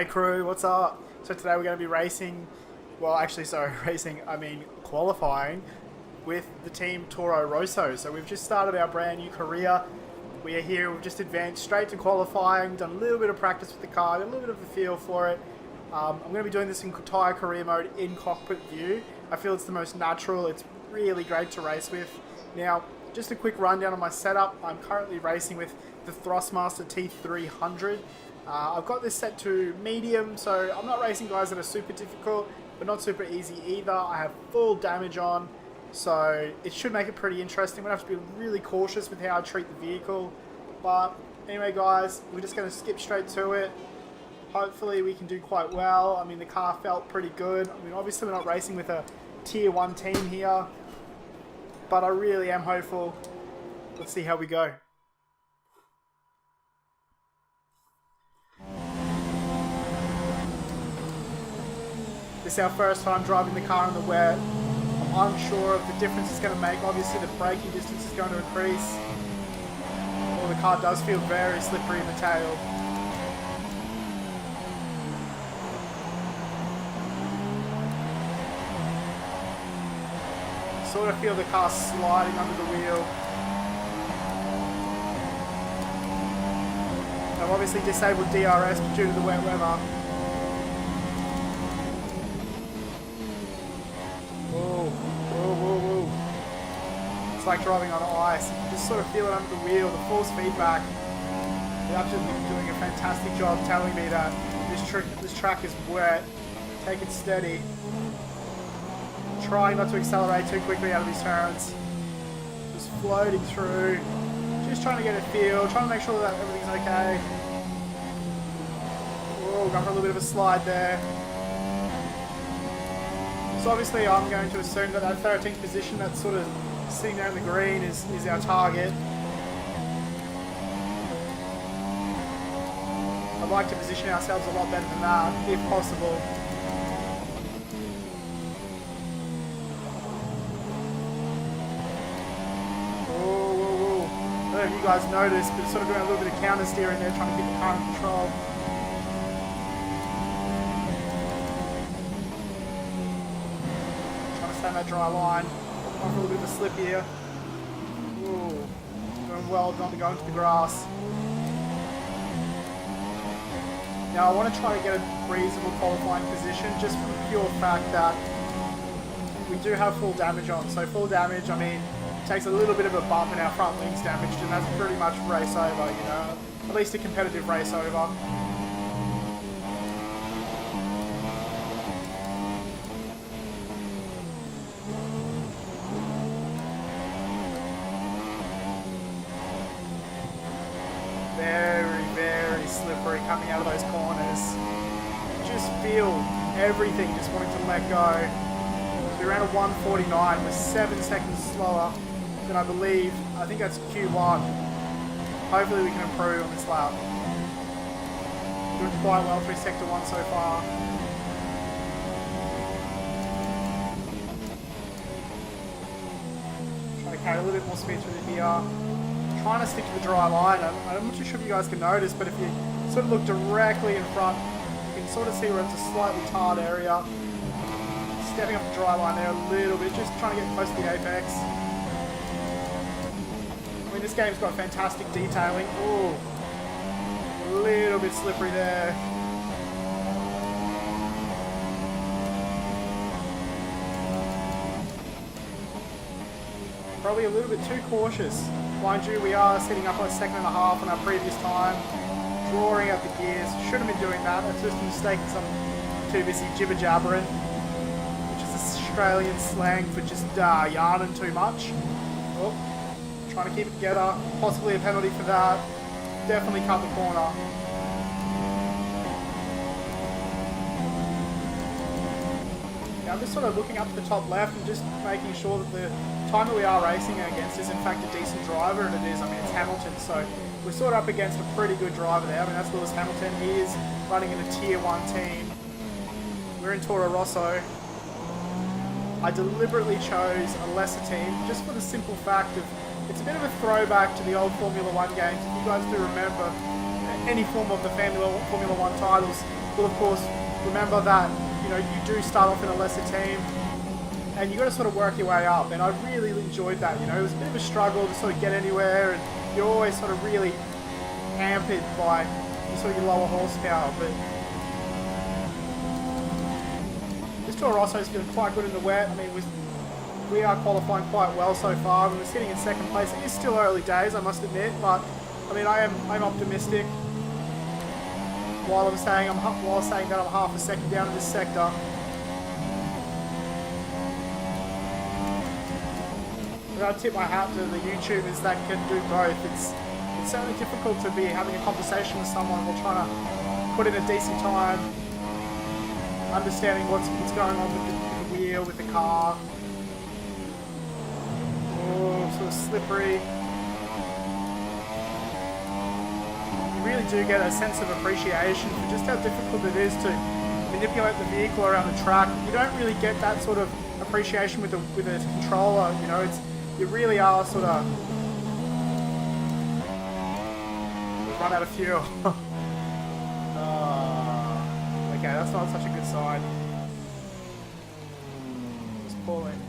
Hey crew, what's up? So today we're going to be racing, well actually sorry, qualifying with the team Toro Rosso. So we've just started our brand new career. We are here, we've just advanced straight to qualifying, done a little bit of practice with the car, got a little bit of a feel for it. I'm going to be doing this entire career mode in cockpit view. I feel it's the most natural, it's really great to race with. Now, just a quick rundown on my setup. I'm currently racing with the Thrustmaster T300. I've got this set to medium, so I'm not racing guys that are super difficult, but not super easy either. I have full damage on, so it should make it pretty interesting. I'm going to have to be really cautious with how I treat the vehicle. But anyway guys, we're just going to skip straight to it. Hopefully we can do quite well. I mean, the car felt pretty good. I mean, obviously we're not racing with a tier 1 team here, but I really am hopeful. Let's see how we go. This is our first time driving the car in the wet. I'm unsure of the difference it's going to make. Obviously the braking distance is going to increase. Well, the car does feel very slippery in the tail. Sort of feel the car sliding under the wheel. I've obviously disabled DRS due to the wet weather. Whoa, whoa, whoa, whoa. It's like driving on ice. You just sort of feel it under the wheel, the force feedback. They're actually doing a fantastic job telling me that this track is wet. Take it steady. Trying not to accelerate too quickly out of these turns. Just floating through. Just trying to get a feel. Trying to make sure that everything's okay. Whoa, got a little bit of a slide there. So obviously I'm going to assume that 13th position, that sort of sitting there in the green, is our target. I'd like to position ourselves a lot better than that, if possible. Whoa, whoa, whoa. I don't know if you guys noticed, but sort of doing a little bit of counter steering there, trying to keep the car in control. Stand that dry line. Going for a little bit of a slip here. Ooh. Doing well not to go into the grass. Now I want to try to get a reasonable qualifying position just for the pure fact that we do have full damage on. So full damage, I mean, takes a little bit of a bump and our front wing's damaged, and that's pretty much race over, you know. At least a competitive race over. Very slippery coming out of those corners. Just feel everything just wanting to let go. We ran a 1:49, we're 7 seconds slower than I think that's Q1. Hopefully we can improve on this lap. Doing quite well through sector 1 so far. Trying to carry a little bit more speed through the here. Trying to stick to the dry line. I'm not too sure if you guys can notice, but if you sort of look directly in front, you can sort of see where it's a slightly tarred area. Stepping up the dry line there a little bit, just trying to get close to the apex. I mean, this game's got fantastic detailing. Ooh, a little bit slippery there. Probably a little bit too cautious. Mind you, we are sitting up on a second and a half on our previous time. Drawing out the gears. Shouldn't have been doing that. That's just a mistake because I'm too busy jibber-jabbering, which is Australian slang for just yarning too much. Oh, trying to keep it together. Possibly a penalty for that. Definitely cut the corner. Now I'm just sort of looking up to the top left and just making sure that the time that we are racing against is in fact a decent driver, and it is. I mean, it's Hamilton, so we're sort of up against a pretty good driver there. I mean, that's Lewis Hamilton. He is running in a tier 1 team. We're in Toro Rosso. I deliberately chose a lesser team just for the simple fact of it's a bit of a throwback to the old Formula 1 games. If you guys do remember any form of the Formula 1 titles, will of course remember that, you know, you do start off in a lesser team and you got to sort of work your way up, and I really enjoyed that. You know, it was a bit of a struggle to sort of get anywhere, and you're always sort of really hampered by sort of your lower horsepower. But this Toro Rosso is feeling quite good in the wet. I mean, we are qualifying quite well so far. We're sitting in second place. It is still early days, I must admit, but I mean, I'm optimistic. While saying that I'm half a second down in this sector. I tip my hat to the YouTubers that can do both. It's certainly difficult to be having a conversation with someone while trying to put in a decent time, understanding what's going on with the wheel, with the car. Oh, sort of slippery. You really do get a sense of appreciation for just how difficult it is to manipulate the vehicle around the track. You don't really get that sort of appreciation with a controller. You know, you really are sort of run out of fuel. Okay, that's not such a good sign. Just pulling.